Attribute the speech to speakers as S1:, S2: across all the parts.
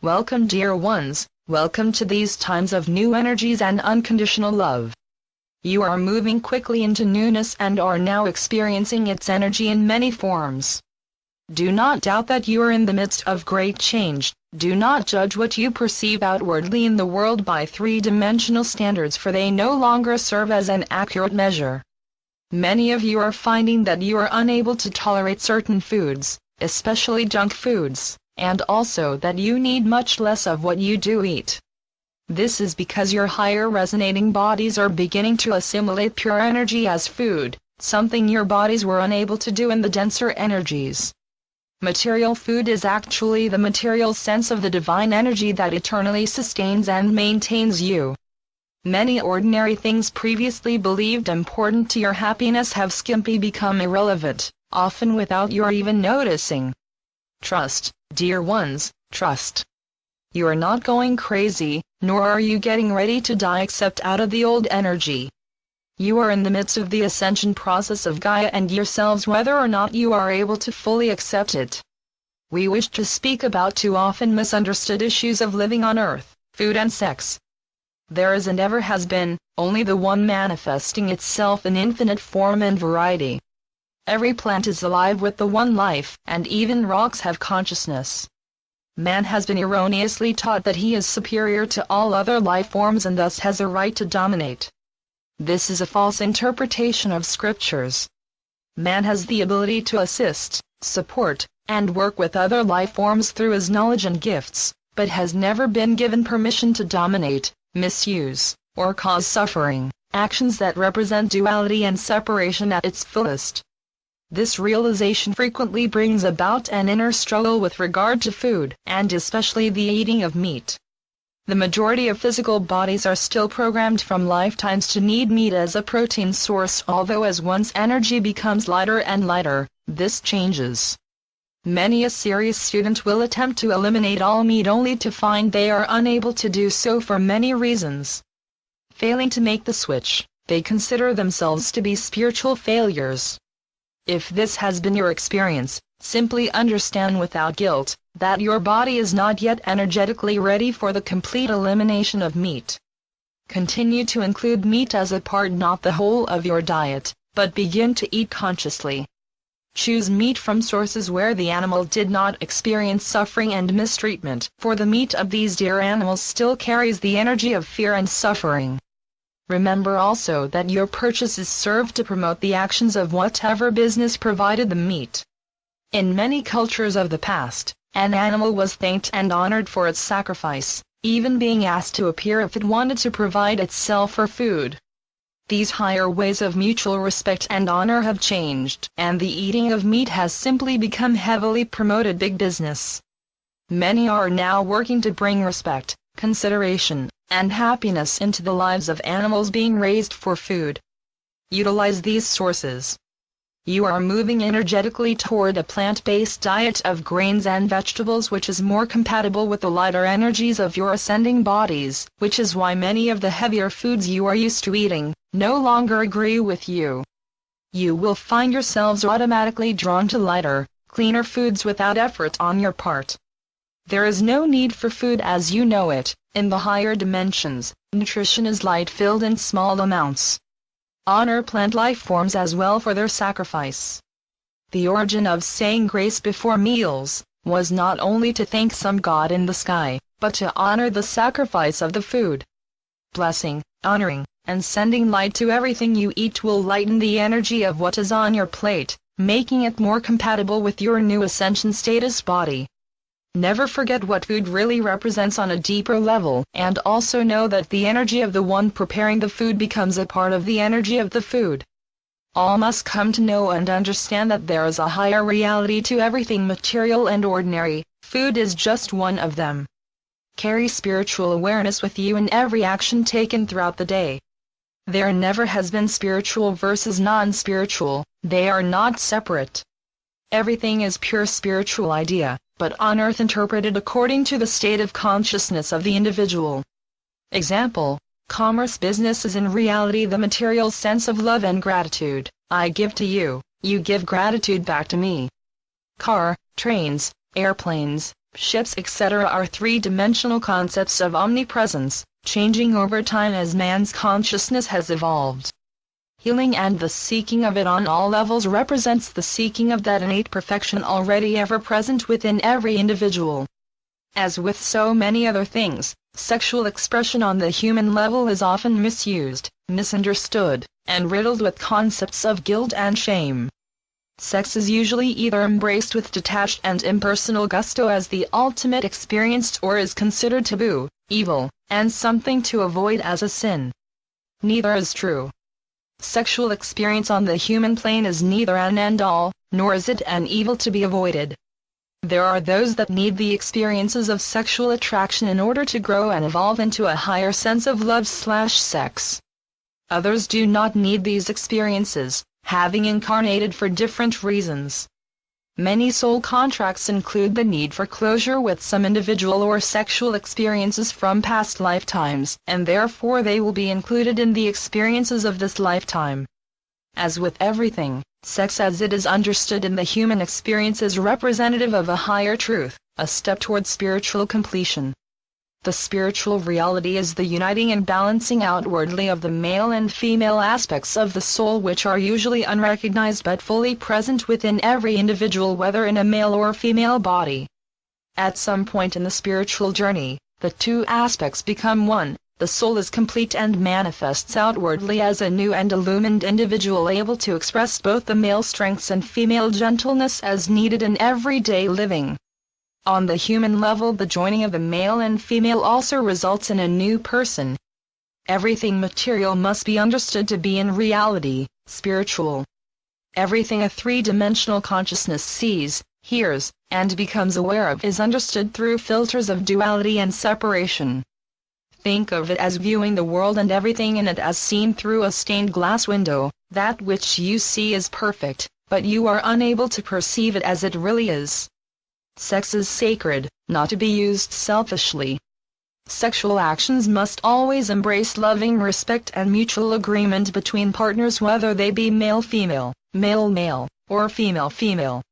S1: Welcome, dear ones, welcome to these times of new energies and unconditional love. You are moving quickly into newness and are now experiencing its energy in many forms. Do not doubt that you are in the midst of great change. Do not judge what you perceive outwardly in the world by three-dimensional standards, for they no longer serve as an accurate measure. Many of you are finding that you are unable to tolerate certain foods, especially junk foods, and also that you need much less of what you do eat. This is because your higher resonating bodies are beginning to assimilate pure energy as food, something your bodies were unable to do in the denser energies. Material food is actually the material sense of the divine energy that eternally sustains and maintains you. Many ordinary things previously believed important to your happiness have skimpy become irrelevant, often without your even noticing. Trust, dear ones, trust. You are not going crazy, nor are you getting ready to die except out of the old energy. You are in the midst of the ascension process of Gaia and yourselves, whether or not you are able to fully accept it. We wish to speak about two often misunderstood issues of living on Earth, food and sex. There is and ever has been, only the one manifesting itself in infinite form and variety. Every plant is alive with the one life, and even rocks have consciousness. Man has been erroneously taught that he is superior to all other life forms and thus has a right to dominate. This is a false interpretation of scriptures. Man has the ability to assist, support, and work with other life forms through his knowledge and gifts, but has never been given permission to dominate, misuse, or cause suffering, actions that represent duality and separation at its fullest. This realization frequently brings about an inner struggle with regard to food, and especially the eating of meat. The majority of physical bodies are still programmed from lifetimes to need meat as a protein source, although as one's energy becomes lighter and lighter, this changes. Many a serious student will attempt to eliminate all meat only to find they are unable to do so for many reasons. Failing to make the switch, they consider themselves to be spiritual failures. If this has been your experience, simply understand without guilt that your body is not yet energetically ready for the complete elimination of meat. Continue to include meat as a part, not the whole of your diet, but begin to eat consciously. Choose meat from sources where the animal did not experience suffering and mistreatment, for the meat of these dear animals still carries the energy of fear and suffering. Remember also that your purchases serve to promote the actions of whatever business provided the meat. In many cultures of the past, an animal was thanked and honored for its sacrifice, even being asked to appear if it wanted to provide itself for food. These higher ways of mutual respect and honor have changed, and the eating of meat has simply become heavily promoted big business. Many are now working to bring respect, consideration, and happiness into the lives of animals being raised for food. Utilize these sources. You are moving energetically toward a plant-based diet of grains and vegetables, which is more compatible with the lighter energies of your ascending bodies, which is why many of the heavier foods you are used to eating no longer agree with you. You will find yourselves automatically drawn to lighter, cleaner foods without effort on your part. There is no need for food as you know it. In the higher dimensions, nutrition is light-filled in small amounts. Honor plant life forms as well for their sacrifice. The origin of saying grace before meals was not only to thank some god in the sky, but to honor the sacrifice of the food. Blessing, honoring, and sending light to everything you eat will lighten the energy of what is on your plate, making it more compatible with your new ascension status body. Never forget what food really represents on a deeper level, and also know that the energy of the one preparing the food becomes a part of the energy of the food. All must come to know and understand that there is a higher reality to everything material and ordinary. Food is just one of them. Carry spiritual awareness with you in every action taken throughout the day. There never has been spiritual versus non-spiritual, they are not separate. Everything is pure spiritual idea, but on earth interpreted according to the state of consciousness of the individual. Example, commerce business is in reality the material sense of love and gratitude. I give to you, you give gratitude back to me. Car, trains, airplanes, ships, etc. are three-dimensional concepts of omnipresence, changing over time as man's consciousness has evolved. Healing and the seeking of it on all levels represents the seeking of that innate perfection already ever present within every individual. As with so many other things, sexual expression on the human level is often misused, misunderstood, and riddled with concepts of guilt and shame. Sex is usually either embraced with detached and impersonal gusto as the ultimate experienced, or is considered taboo, evil, and something to avoid as a sin. Neither is true. Sexual experience on the human plane is neither an end-all, nor is it an evil to be avoided. There are those that need the experiences of sexual attraction in order to grow and evolve into a higher sense of love/sex. Others do not need these experiences, having incarnated for different reasons. Many soul contracts include the need for closure with some individual or sexual experiences from past lifetimes, and therefore they will be included in the experiences of this lifetime. As with everything, sex as it is understood in the human experience is representative of a higher truth, a step toward spiritual completion. The spiritual reality is the uniting and balancing outwardly of the male and female aspects of the soul, which are usually unrecognized but fully present within every individual, whether in a male or female body. At some point in the spiritual journey, the two aspects become one. The soul is complete and manifests outwardly as a new and illumined individual, able to express both the male strengths and female gentleness as needed in everyday living. On the human level, the joining of the male and female also results in a new person. Everything material must be understood to be in reality spiritual. Everything a three-dimensional consciousness sees, hears, and becomes aware of is understood through filters of duality and separation. Think of it as viewing the world and everything in it as seen through a stained glass window. That which you see is perfect, but you are unable to perceive it as it really is. Sex is sacred, not to be used selfishly. Sexual actions must always embrace loving respect and mutual agreement between partners, whether they be male-female, male-male, or female-female.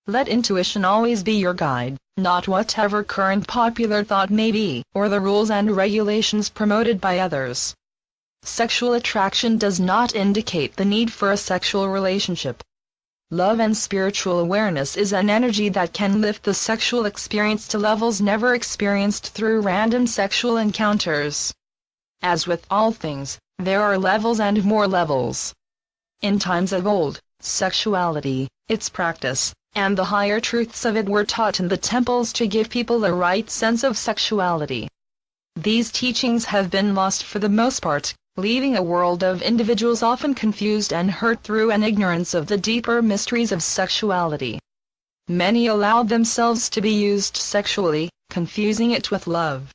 S1: Let intuition always be your guide, not whatever current popular thought may be, or the rules and regulations promoted by others. Sexual attraction does not indicate the need for a sexual relationship. Love and spiritual awareness is an energy that can lift the sexual experience to levels never experienced through random sexual encounters. As with all things, there are levels and more levels. In times of old, sexuality, its practice, and the higher truths of it were taught in the temples to give people a right sense of sexuality. These teachings have been lost for the most part, leaving a world of individuals often confused and hurt through an ignorance of the deeper mysteries of sexuality. Many allowed themselves to be used sexually, confusing it with love.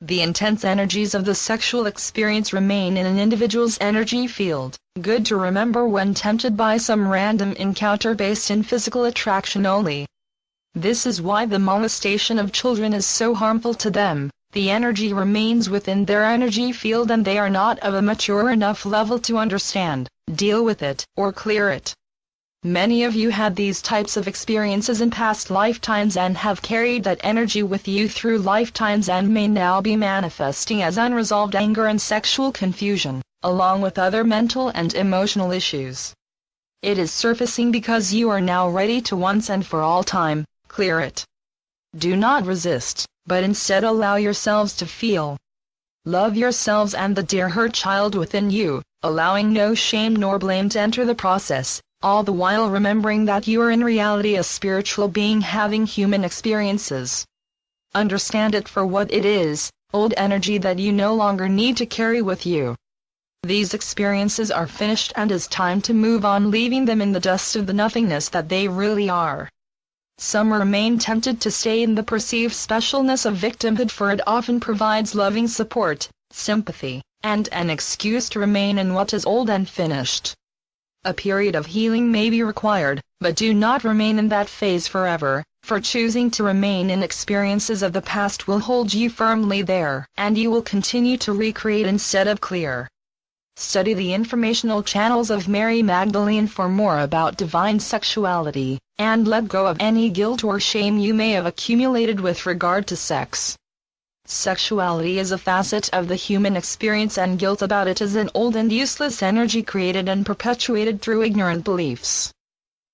S1: The intense energies of the sexual experience remain in an individual's energy field, good to remember when tempted by some random encounter based in physical attraction only. This is why the molestation of children is so harmful to them. The energy remains within their energy field and they are not of a mature enough level to understand, deal with it, or clear it. Many of you had these types of experiences in past lifetimes and have carried that energy with you through lifetimes and may now be manifesting as unresolved anger and sexual confusion, along with other mental and emotional issues. It is surfacing because you are now ready to once and for all time clear it. Do not resist, but instead allow yourselves to feel. Love yourselves and the dear hurt child within you, allowing no shame nor blame to enter the process, all the while remembering that you are in reality a spiritual being having human experiences. Understand it for what it is, old energy that you no longer need to carry with you. These experiences are finished and it's time to move on, leaving them in the dust of the nothingness that they really are. Some remain tempted to stay in the perceived specialness of victimhood, for it often provides loving support, sympathy, and an excuse to remain in what is old and finished. A period of healing may be required, but do not remain in that phase forever, for choosing to remain in experiences of the past will hold you firmly there, and you will continue to recreate instead of clear. Study the informational channels of Mary Magdalene for more about divine sexuality, and let go of any guilt or shame you may have accumulated with regard to sex. Sexuality is a facet of the human experience, and guilt about it is an old and useless energy created and perpetuated through ignorant beliefs.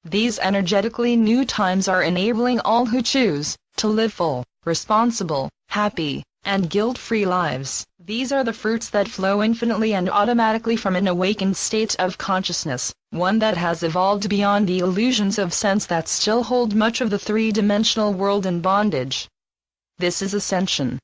S1: These energetically new times are enabling all who choose to live full, responsible, happy, and guilt-free lives. These are the fruits that flow infinitely and automatically from an awakened state of consciousness, one that has evolved beyond the illusions of sense that still hold much of the three-dimensional world in bondage. This is ascension.